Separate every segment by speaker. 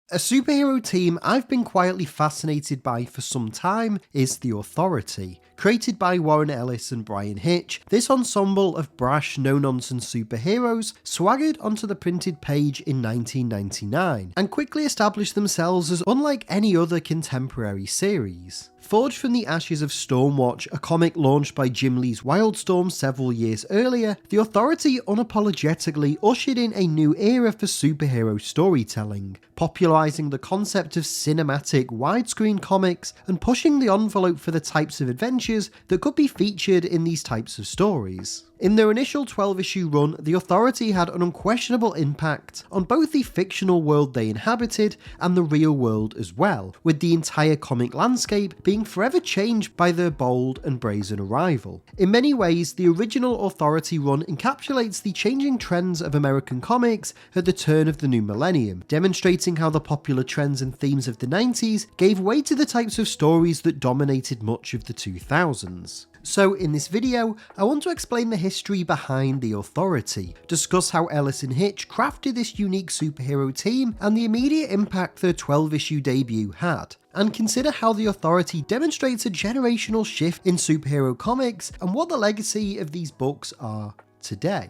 Speaker 1: A superhero team I've been quietly fascinated by for some time is The Authority. Created by Warren Ellis and Bryan Hitch, this ensemble of brash, no-nonsense superheroes swaggered onto the printed page in 1999, and quickly established themselves as unlike any other contemporary series. Forged from the ashes of Stormwatch, a comic launched by Jim Lee's Wildstorm several years earlier, The Authority unapologetically ushered in a new era for superhero storytelling, popularising the concept of cinematic, widescreen comics and pushing the envelope for the types of adventures that could be featured in these types of stories. In their initial 12-issue run, The Authority had an unquestionable impact on both the fictional world they inhabited and the real world as well, with the entire comic landscape being forever changed by their bold and brazen arrival. In many ways, the original Authority run encapsulates the changing trends of American comics at the turn of the new millennium, demonstrating how the popular trends and themes of the 90s gave way to the types of stories that dominated much of the 2000s. So in this video, I want to explain the history behind The Authority, discuss how Ellis and Hitch crafted this unique superhero team and the immediate impact their 12-issue debut had, and consider how The Authority demonstrates a generational shift in superhero comics and what the legacy of these books are today.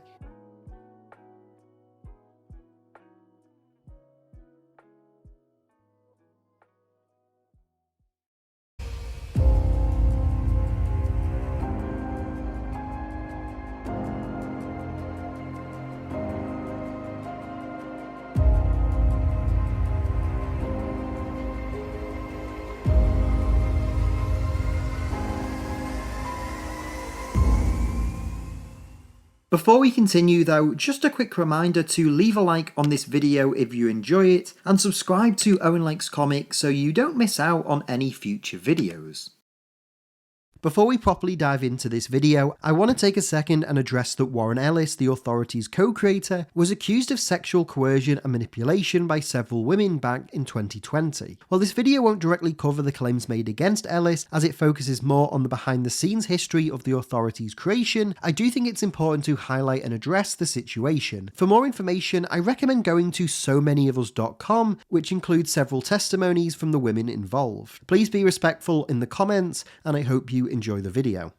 Speaker 1: Before we continue though, just a quick reminder to leave a like on this video if you enjoy it, and subscribe to Owen Likes Comics so you don't miss out on any future videos. Before we properly dive into this video, I want to take a second and address that Warren Ellis, The Authority's co-creator, was accused of sexual coercion and manipulation by several women back in 2020. While this video won't directly cover the claims made against Ellis, as it focuses more on the behind-the-scenes history of The Authority's creation, I do think it's important to highlight and address the situation. For more information, I recommend going to SoManyOfUs.com, which includes several testimonies from the women involved. Please be respectful in the comments, and I hope you enjoy the video.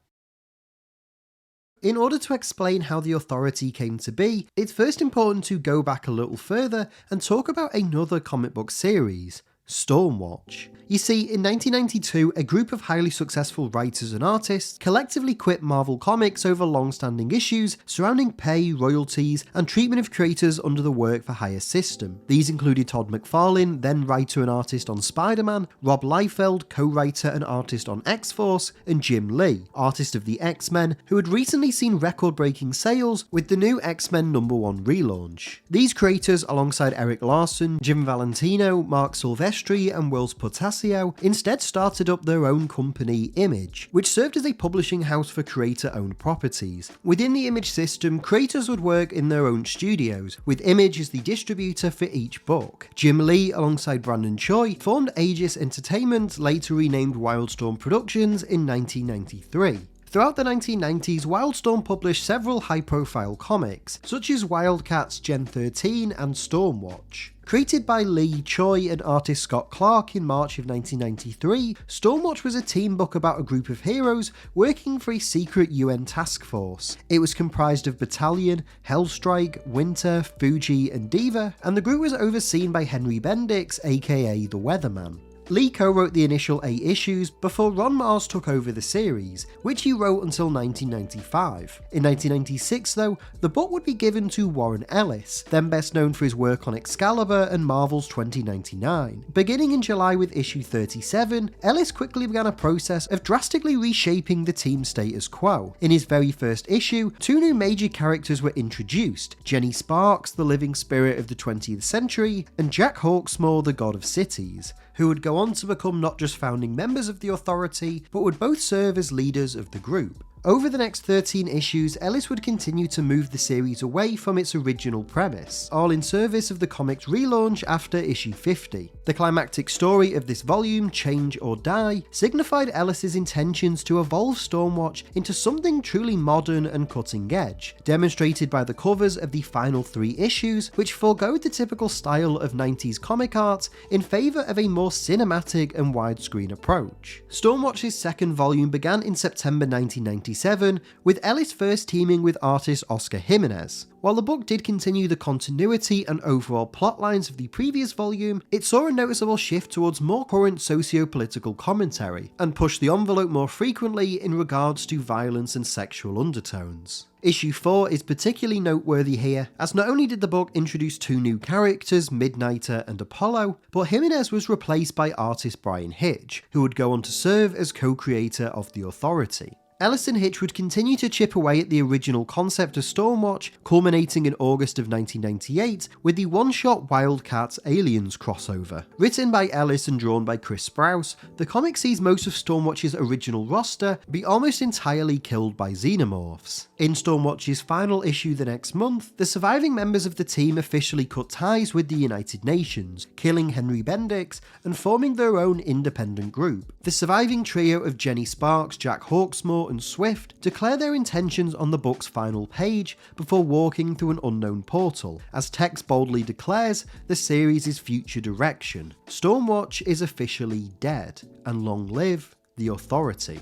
Speaker 1: In order to explain how The Authority came to be, it's first important to go back a little further and talk about another comic book series, Stormwatch. You see, in 1992, a group of highly successful writers and artists collectively quit Marvel Comics over long-standing issues surrounding pay, royalties, and treatment of creators under the work-for-hire system. These included Todd McFarlane, then writer and artist on Spider-Man, Rob Liefeld, co-writer and artist on X-Force, and Jim Lee, artist of the X-Men, who had recently seen record-breaking sales with the new X-Men #1 relaunch. These creators, alongside Eric Larson, Jim Valentino, Mark Silvestri, and Whilce Portacio, instead started up their own company, Image, which served as a publishing house for creator-owned properties. Within the Image system, creators would work in their own studios, with Image as the distributor for each book. Jim Lee, alongside Brandon Choi, formed Aegis Entertainment, later renamed Wildstorm Productions, in 1993. Throughout the 1990s, Wildstorm published several high-profile comics, such as Wildcats Gen 13 and Stormwatch. Created by Lee, Choi, and artist Scott Clark in March of 1993, Stormwatch was a team book about a group of heroes working for a secret UN task force. It was comprised of Battalion, Hellstrike, Winter, Fuji, and Diva, and the group was overseen by Henry Bendix, aka the Weatherman. Lee co-wrote the initial 8 issues before Ron Marz took over the series, which he wrote until 1995. In 1996 though, the book would be given to Warren Ellis, then best known for his work on Excalibur and Marvel's 2099. Beginning in July with issue 37, Ellis quickly began a process of drastically reshaping the team's status quo. In his very first issue, 2 new major characters were introduced: Jenny Sparks, the living spirit of the 20th century, and Jack Hawksmoor, the god of cities, who would go on to become not just founding members of the Authority, but would both serve as leaders of the group. Over the next 13 issues, Ellis would continue to move the series away from its original premise, all in service of the comic's relaunch after issue 50. The climactic story of this volume, Change or Die, signified Ellis's intentions to evolve Stormwatch into something truly modern and cutting edge, demonstrated by the covers of the final 3 issues, which forego the typical style of 90s comic art in favour of a more cinematic and widescreen approach. Stormwatch's second volume began in September 1997, with Ellis first teaming with artist Oscar Jimenez. While the book did continue the continuity and overall plot lines of the previous volume, it saw a noticeable shift towards more current socio-political commentary, and pushed the envelope more frequently in regards to violence and sexual undertones. Issue 4 is particularly noteworthy here, as not only did the book introduce 2 new characters, Midnighter and Apollo, but Jimenez was replaced by artist Bryan Hitch, who would go on to serve as co-creator of The Authority. Ellis and Hitch would continue to chip away at the original concept of Stormwatch, culminating in August of 1998 with the one-shot Wildcats Aliens crossover. Written by Ellis and drawn by Chris Sprouse, the comic sees most of Stormwatch's original roster be almost entirely killed by xenomorphs. In Stormwatch's final issue the next month, the surviving members of the team officially cut ties with the United Nations, killing Henry Bendix and forming their own independent group. The surviving trio of Jenny Sparks, Jack Hawksmoor and Swift declare their intentions on the book's final page before walking through an unknown portal, as text boldly declares the series' future direction. Stormwatch is officially dead, and long live the Authority.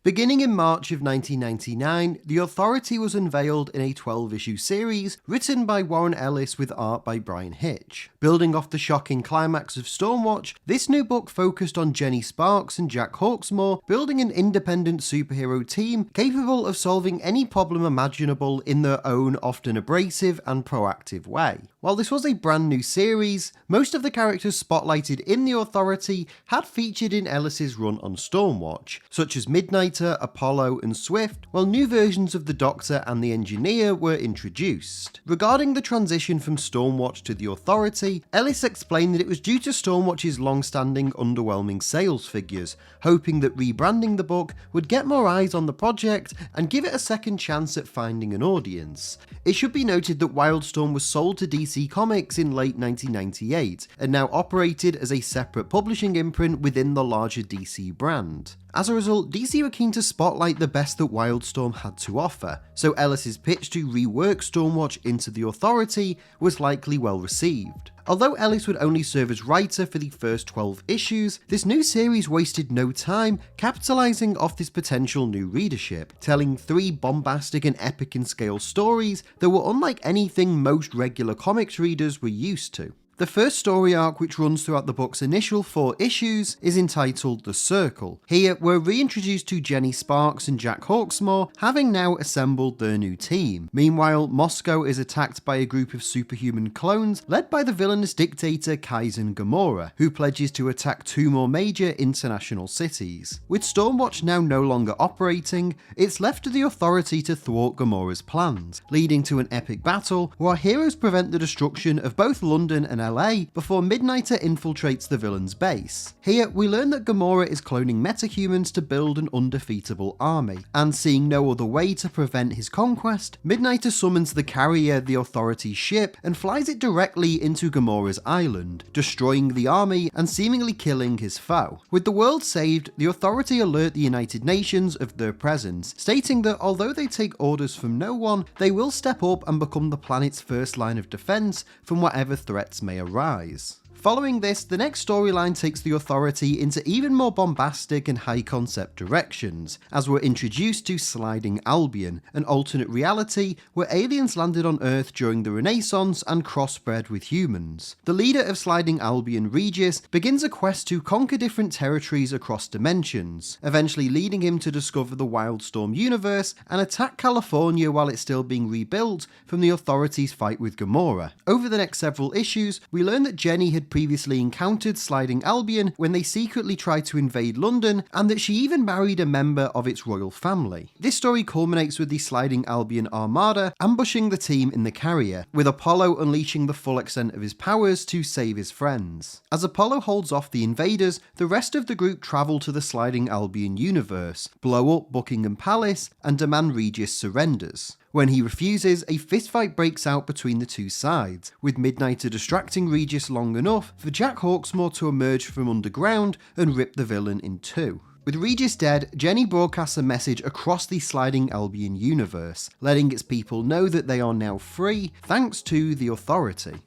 Speaker 1: Beginning in March of 1999, The Authority was unveiled in a 12-issue series written by Warren Ellis with art by Bryan Hitch. Building off the shocking climax of Stormwatch, this new book focused on Jenny Sparks and Jack Hawksmoor building an independent superhero team capable of solving any problem imaginable in their own often abrasive and proactive way. While this was a brand new series, most of the characters spotlighted in The Authority had featured in Ellis's run on Stormwatch, such as Midnighter, Apollo and Swift, while new versions of the Doctor and the Engineer were introduced. Regarding the transition from Stormwatch to The Authority, Ellis explained that it was due to Stormwatch's long-standing underwhelming sales figures, hoping that rebranding the book would get more eyes on the project and give it a second chance at finding an audience. It should be noted that Wildstorm was sold to DC Comics in late 1998, and now operated as a separate publishing imprint within the larger DC brand. As a result, DC were keen to spotlight the best that Wildstorm had to offer, so Ellis's pitch to rework Stormwatch into The Authority was likely well received. Although Ellis would only serve as writer for the first 12 issues, this new series wasted no time capitalising off this potential new readership, telling 3 bombastic and epic in scale stories that were unlike anything most regular comics readers were used to. The first story arc, which runs throughout the book's initial 4 issues, is entitled The Circle. Here, we're reintroduced to Jenny Sparks and Jack Hawksmoor, having now assembled their new team. Meanwhile, Moscow is attacked by a group of superhuman clones led by the villainous dictator Kaizen Gamora, who pledges to attack 2 more major international cities. With Stormwatch now no longer operating, it's left to the Authority to thwart Gamora's plans, leading to an epic battle where our heroes prevent the destruction of both London and LA before Midnighter infiltrates the villain's base. Here, we learn that Gamora is cloning metahumans to build an undefeatable army, and seeing no other way to prevent his conquest, Midnighter summons the carrier, the Authority's ship, and flies it directly into Gamora's island, destroying the army and seemingly killing his foe. With the world saved, the Authority alert the United Nations of their presence, stating that although they take orders from no one, they will step up and become the planet's first line of defense from whatever threats may arise. Following this, the next storyline takes the Authority into even more bombastic and high-concept directions, as we're introduced to Sliding Albion, an alternate reality where aliens landed on Earth during the Renaissance and crossbred with humans. The leader of Sliding Albion, Regis, begins a quest to conquer different territories across dimensions, eventually leading him to discover the Wildstorm universe and attack California while it's still being rebuilt from the Authority's fight with Gamora. Over the next several issues, we learn that Jenny had had previously encountered Sliding Albion when they secretly tried to invade London, and that she even married a member of its royal family. This story culminates with the Sliding Albion Armada ambushing the team in the carrier, with Apollo unleashing the full extent of his powers to save his friends. As Apollo holds off the invaders, the rest of the group travel to the Sliding Albion universe, blow up Buckingham Palace, and demand Regis surrenders. When he refuses, a fistfight breaks out between the two sides, with Midnighter distracting Regis long enough for Jack Hawksmoor to emerge from underground and rip the villain in two. With Regis dead, Jenny broadcasts a message across the Sliding Albion universe, letting its people know that they are now free thanks to the Authority.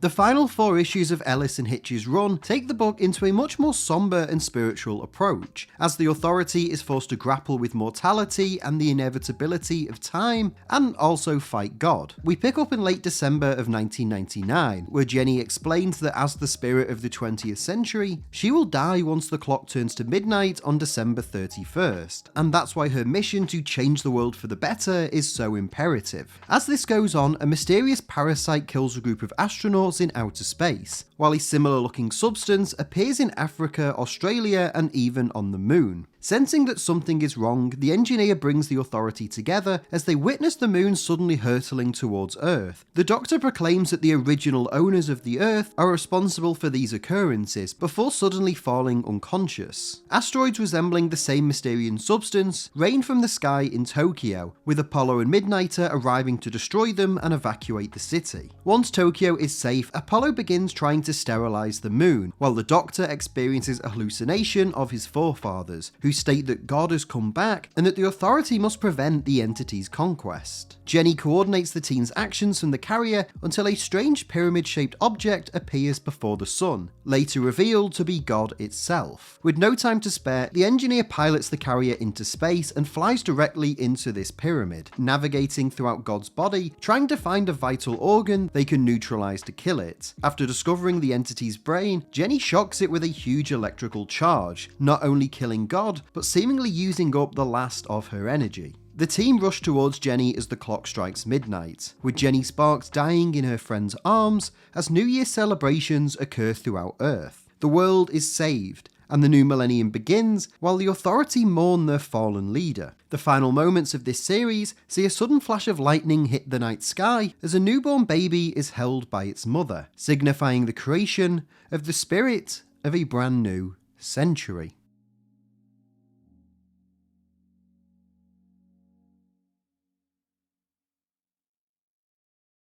Speaker 1: The final 4 issues of Ellis and Hitch's run take the book into a much more sombre and spiritual approach, as the Authority is forced to grapple with mortality and the inevitability of time, and also fight God. We pick up in late December of 1999, where Jenny explains that as the spirit of the 20th century, she will die once the clock turns to midnight on December 31st, and that's why her mission to change the world for the better is so imperative. As this goes on, a mysterious parasite kills a group of astronauts in outer space, while a similar looking substance appears in Africa, Australia, and even on the moon. Sensing that something is wrong, the engineer brings the Authority together as they witness the moon suddenly hurtling towards Earth. The Doctor proclaims that the original owners of the Earth are responsible for these occurrences, before suddenly falling unconscious. Asteroids resembling the same Mysterian substance rain from the sky in Tokyo, with Apollo and Midnighter arriving to destroy them and evacuate the city. Once Tokyo is safe, Apollo begins trying to sterilize the moon, while the Doctor experiences a hallucination of his forefathers, who state that God has come back and that the Authority must prevent the entity's conquest. Jenny coordinates the team's actions from the carrier until a strange pyramid-shaped object appears before the sun, later revealed to be God itself. With no time to spare, the engineer pilots the carrier into space and flies directly into this pyramid, navigating throughout God's body, trying to find a vital organ they can neutralize to kill it. After discovering the entity's brain, Jenny shocks it with a huge electrical charge, not only killing God, but seemingly using up the last of her energy. The team rush towards Jenny as the clock strikes midnight, with Jenny Sparks dying in her friend's arms as New Year celebrations occur throughout Earth. The world is saved, and the new millennium begins while the Authority mourn their fallen leader. The final moments of this series see a sudden flash of lightning hit the night sky as a newborn baby is held by its mother, signifying the creation of the spirit of a brand new century.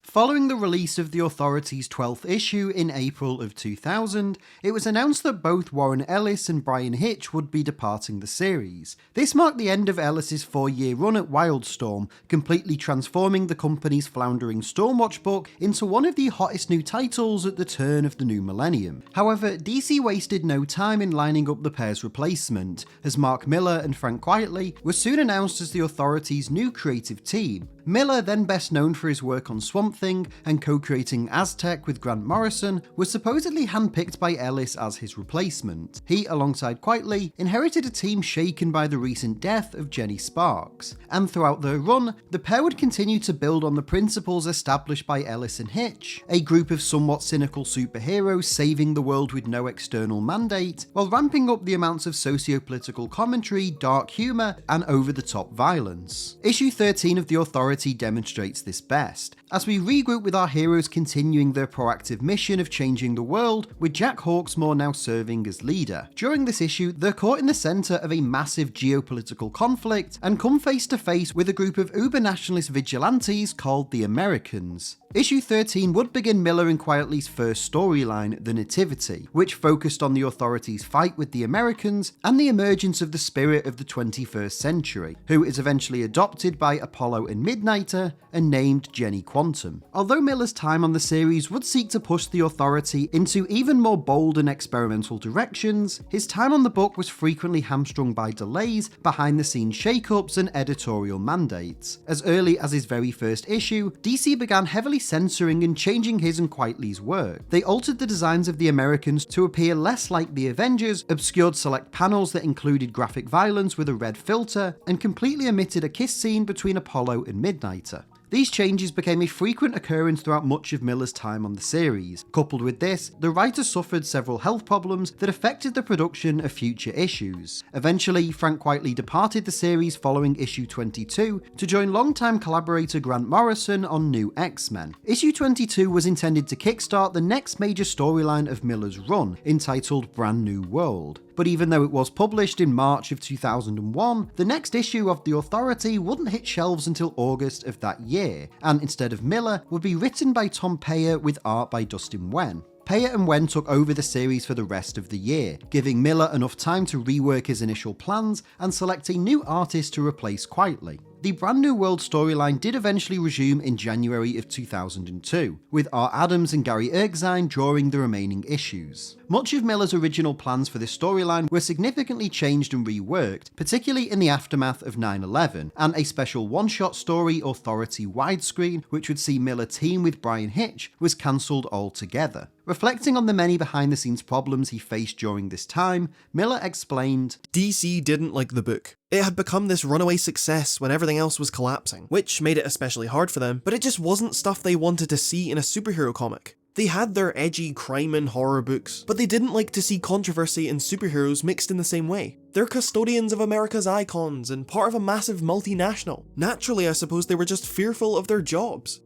Speaker 1: Following the release of the Authority's 12th issue in April of 2000, it was announced that both Warren Ellis and Bryan Hitch would be departing the series. This marked the end of Ellis's 4-year run at Wildstorm, completely transforming the company's floundering Stormwatch book into one of the hottest new titles at the turn of the new millennium. However, DC wasted no time in lining up the pair's replacement, as Mark Millar and Frank Quitely were soon announced as the Authority's new creative team. Millar, then best known for his work on Swamp Thing and co-creating Aztec with Grant Morrison, was supposedly handpicked by Ellis as his replacement. He, alongside Quitely, inherited a team shaken by the recent death of Jenny Sparks, and throughout their run, the pair would continue to build on the principles established by Ellis and Hitch, a group of somewhat cynical superheroes saving the world with no external mandate, while ramping up the amounts of socio-political commentary, dark humour, and over-the-top violence. Issue 13 of The Authority demonstrates this best, as we regroup with our heroes continuing their proactive mission of changing the world, with Jack Hawksmoor now serving as leader. During this issue, they're caught in the centre of a massive geopolitical conflict and come face to face with a group of uber-nationalist vigilantes called the Americans. Issue 13 would begin Millar and Quitely's first storyline, The Nativity, which focused on the Authority's fight with the Americans and the emergence of the spirit of the 21st century, who is eventually adopted by Apollo and Midnighter and named Jenny Quantum. Although Millar's time on the series would seek to push the Authority into even more bold and experimental directions, his time on the book was frequently hamstrung by delays, behind-the-scenes shakeups, and editorial mandates. As early as his very first issue, DC began heavily censoring and changing his and Quitely's work. They altered the designs of the Americans to appear less like the Avengers, obscured select panels that included graphic violence with a red filter, and completely omitted a kiss scene between Apollo and Midnighter. These changes became a frequent occurrence throughout much of Miller's time on the series. Coupled with this, the writer suffered several health problems that affected the production of future issues. Eventually, Frank Quitely departed the series following issue 22 to join longtime collaborator Grant Morrison on New X-Men. Issue 22 was intended to kickstart the next major storyline of Miller's run, entitled Brand New World. But even though it was published in March of 2001, the next issue of The Authority wouldn't hit shelves until August of that year, and instead of Miller, would be written by Tom Pyra with art by Dustin Nguyen. Pyra and Nguyen took over the series for the rest of the year, giving Miller enough time to rework his initial plans and select a new artist to replace Quitely. The Brand New World storyline did eventually resume in January of 2002, with Art Adams and Gary Ergzine drawing the remaining issues. Much of Miller's original plans for this storyline were significantly changed and reworked, particularly in the aftermath of 9/11, and a special one-shot story, Authority Widescreen, which would see Miller team with Bryan Hitch, was cancelled altogether. Reflecting on the many behind-the-scenes problems he faced during this time, Miller explained,
Speaker 2: "DC didn't like the book. It had become this runaway success when everything else was collapsing, which made it especially hard for them, but it just wasn't stuff they wanted to see in a superhero comic. They had their edgy crime and horror books, but they didn't like to see controversy and superheroes mixed in the same way. They're custodians of America's icons and part of a massive multinational. Naturally, I suppose they were just fearful of their jobs."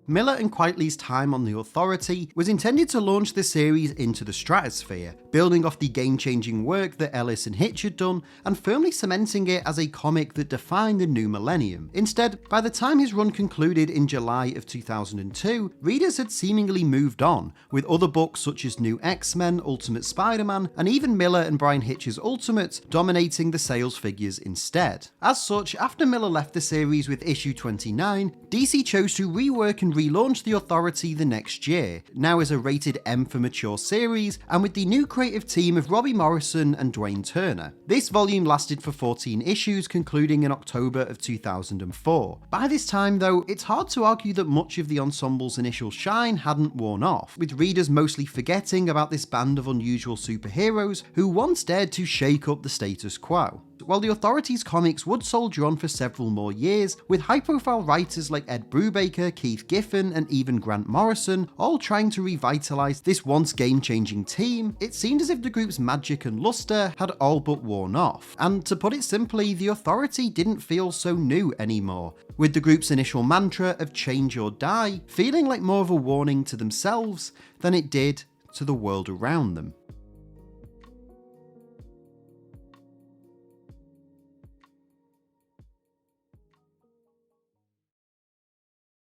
Speaker 1: Miller and Quitely's time on The Authority was intended to launch the series into the stratosphere, building off the game-changing work that Ellis and Hitch had done and firmly cementing it as a comic that defined the new millennium. Instead, by the time his run concluded in July of 2002, readers had seemingly moved on, with other books such as New X-Men, Ultimate Spider-Man, and even Miller and Bryan Hitch's Ultimates dominating the sales figures instead. As such, after Miller left the series with issue 29, DC chose to rework and relaunch The Authority the next year, now as a rated M for mature series, and with the new creative team of Robbie Morrison and Dwayne Turner. This volume lasted for 14 issues, concluding in October of 2004. By this time though, it's hard to argue that much of the ensemble's initial shine hadn't worn off, with readers mostly forgetting about this band of unusual superheroes who once dared to shake up the status quo. While The Authority's comics would soldier on for several more years, with high-profile writers like Ed Brubaker, Keith Giffen, and even Grant Morrison all trying to revitalise this once game-changing team, it seemed as if the group's magic and lustre had all but worn off. And to put it simply, The Authority didn't feel so new anymore, with the group's initial mantra of change or die feeling like more of a warning to themselves than it did to the world around them.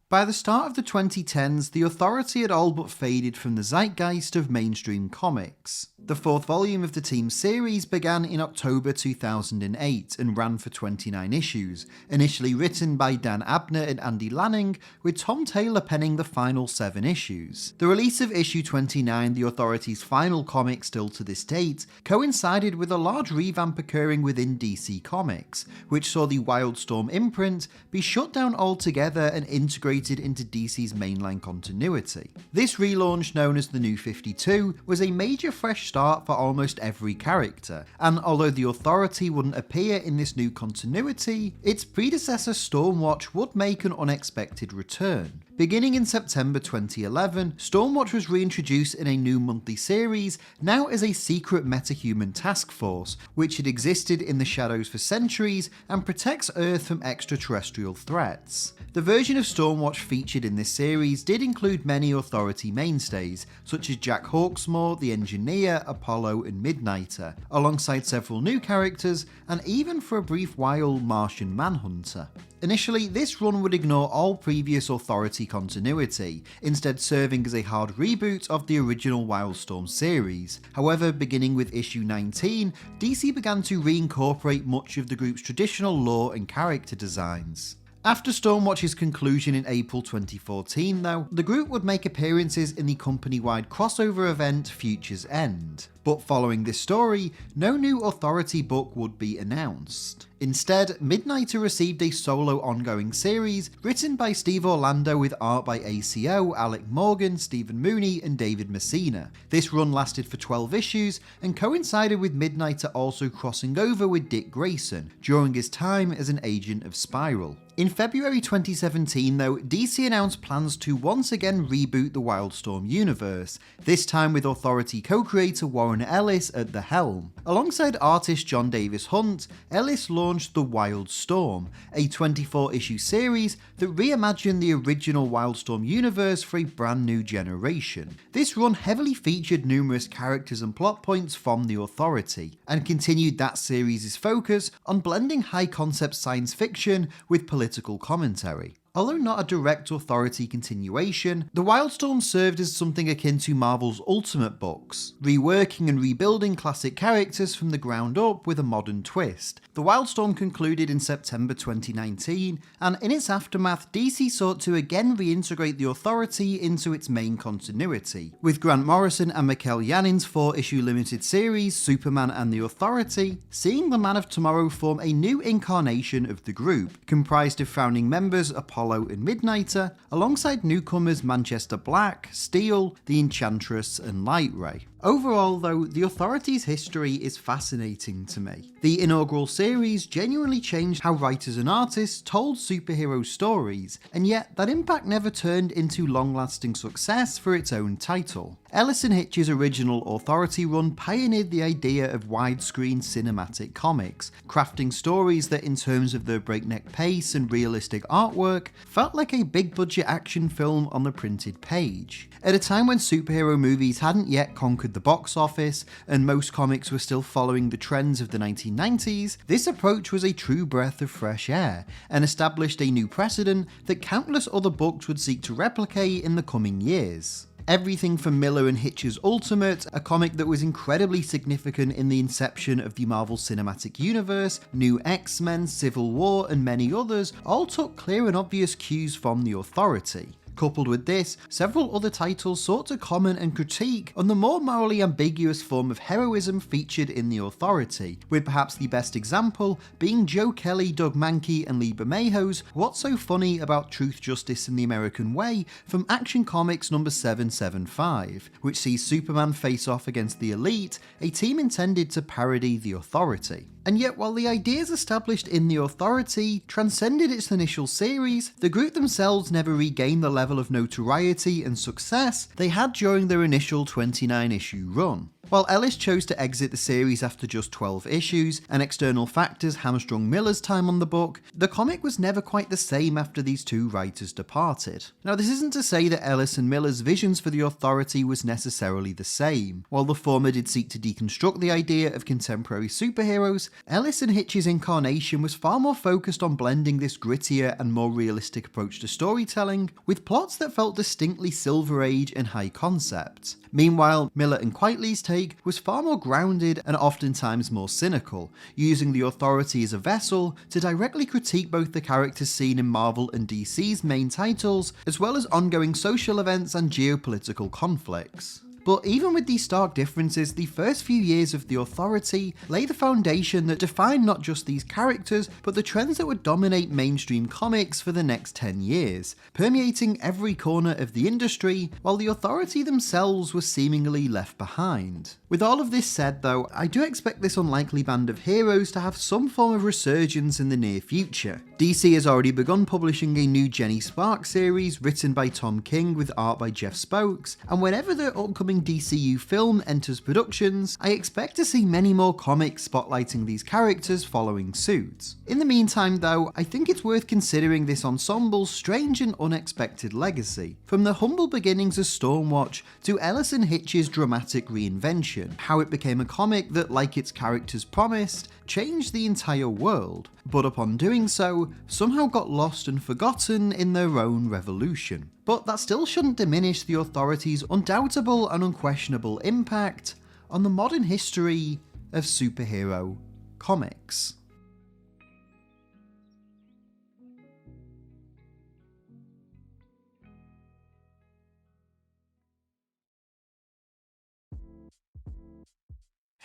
Speaker 1: By the start of the 2010s, The Authority had all but faded from the zeitgeist of mainstream comics. The fourth volume of the team series began in October 2008 and ran for 29 issues, initially written by Dan Abner and Andy Lanning, with Tom Taylor penning the final 7 issues. The release of issue 29, The Authority's final comic still to this date, coincided with a large revamp occurring within DC Comics, which saw the Wildstorm imprint be shut down altogether and integrated into DC's mainline continuity. This relaunch, known as the New 52, was a major fresh start for almost every character, and although The Authority wouldn't appear in this new continuity, its predecessor Stormwatch would make an unexpected return. Beginning in September 2011, Stormwatch was reintroduced in a new monthly series, now as a secret metahuman task force, which had existed in the shadows for centuries and protects Earth from extraterrestrial threats. The version of Stormwatch featured in this series did include many Authority mainstays, such as Jack Hawksmoor, the Engineer, Apollo, and Midnighter, alongside several new characters, and even for a brief while, Martian Manhunter. Initially, this run would ignore all previous Authority continuity, instead serving as a hard reboot of the original Wildstorm series. However, beginning with issue 19, DC began to reincorporate much of the group's traditional lore and character designs. After Stormwatch's conclusion in April 2014 though, the group would make appearances in the company-wide crossover event Future's End. But following this story, no new Authority book would be announced. Instead, Midnighter received a solo ongoing series written by Steve Orlando with art by ACO, Alec Morgan, Stephen Mooney and David Messina. This run lasted for 12 issues and coincided with Midnighter also crossing over with Dick Grayson during his time as an agent of Spiral. In February 2017 though, DC announced plans to once again reboot the Wildstorm universe, this time with Authority co-creator Warren Ellis at the helm. Alongside artist John Davis Hunt, Ellis launched The Wildstorm, a 24-issue series that reimagined the original Wildstorm universe for a brand new generation. This run heavily featured numerous characters and plot points from the Authority, and continued that series' focus on blending high-concept science fiction with political commentary. Although not a direct Authority continuation, The Wildstorm served as something akin to Marvel's Ultimate books, reworking and rebuilding classic characters from the ground up with a modern twist. The Wildstorm concluded in September 2019, and in its aftermath, DC sought to again reintegrate the Authority into its main continuity, with Grant Morrison and Mikel Janin's 4-issue limited series, Superman and the Authority, seeing the Man of Tomorrow form a new incarnation of the group, comprised of founding members Apollo and Midnighter, alongside newcomers Manchester Black, Steel, the Enchantress and Lightray. Overall though, the Authority's history is fascinating to me. The inaugural series genuinely changed how writers and artists told superhero stories, and yet that impact never turned into long-lasting success for its own title. Ellis and Hitch's original Authority run pioneered the idea of widescreen cinematic comics, crafting stories that in terms of their breakneck pace and realistic artwork, felt like a big-budget action film on the printed page. At a time when superhero movies hadn't yet conquered the box office, and most comics were still following the trends of the 1990s, this approach was a true breath of fresh air, and established a new precedent that countless other books would seek to replicate in the coming years. Everything from Miller and Hitch's Ultimate, a comic that was incredibly significant in the inception of the Marvel Cinematic Universe, New X-Men, Civil War, and many others, all took clear and obvious cues from the Authority. Coupled with this, several other titles sought to comment and critique on the more morally ambiguous form of heroism featured in the Authority, with perhaps the best example being Joe Kelly, Doug Mankey and Lee Bermejo's What's So Funny About Truth, Justice and the American Way from Action Comics number 775, which sees Superman face off against the Elite, a team intended to parody the Authority. And yet, while the ideas established in the Authority transcended its initial series, the group themselves never regained the level of notoriety and success they had during their initial 29-issue run. While Ellis chose to exit the series after just 12 issues, and external factors hamstrung Miller's time on the book, the comic was never quite the same after these two writers departed. Now, this isn't to say that Ellis and Miller's visions for the Authority was necessarily the same. While the former did seek to deconstruct the idea of contemporary superheroes, Ellis and Hitch's incarnation was far more focused on blending this grittier and more realistic approach to storytelling, with plots that felt distinctly Silver Age and high concept. Meanwhile, Miller and Quitely's take was far more grounded and oftentimes more cynical, using the Authority as a vessel to directly critique both the characters seen in Marvel and DC's main titles, as well as ongoing social events and geopolitical conflicts. But even with these stark differences, the first few years of the Authority lay the foundation that defined not just these characters, but the trends that would dominate mainstream comics for the next 10 years, permeating every corner of the industry, while the Authority themselves were seemingly left behind. With all of this said though, I do expect this unlikely band of heroes to have some form of resurgence in the near future. DC has already begun publishing a new Jenny Spark series written by Tom King with art by Jeff Spokes, and whenever their upcoming DCU film enters productions, I expect to see many more comics spotlighting these characters following suit. In the meantime though, I think it's worth considering this ensemble's strange and unexpected legacy, from the humble beginnings as Stormwatch to Ellis and Hitch's dramatic reinvention, how it became a comic that, like its characters promised, changed the entire world, but upon doing so, somehow got lost and forgotten in their own revolution. But that still shouldn't diminish the Authority's undoubtable and unquestionable impact on the modern history of superhero comics.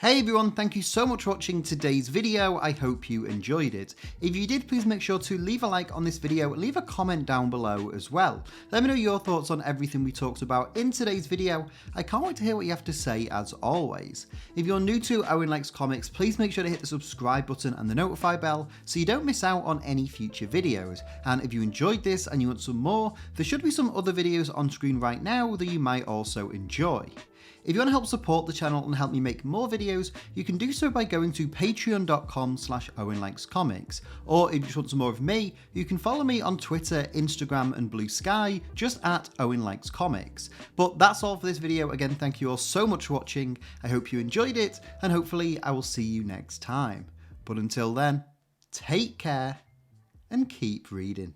Speaker 1: Hey everyone, thank you so much for watching today's video. I hope you enjoyed it. If you did, please make sure to leave a like on this video, leave a comment down below as well. Let me know your thoughts on everything we talked about in today's video. I can't wait to hear what you have to say as always. If you're new to Owen Likes Comics, please make sure to hit the subscribe button and the notify bell so you don't miss out on any future videos. And if you enjoyed this and you want some more, there should be some other videos on screen right now that you might also enjoy. If you want to help support the channel and help me make more videos, you can do so by going to patreon.com/OwenLikesComics. Or if you just want some more of me, you can follow me on Twitter, Instagram and Blue Sky, just at Owen Likes Comics. But that's all for this video. Again, thank you all so much for watching. I hope you enjoyed it, and hopefully I will see you next time. But until then, take care and keep reading.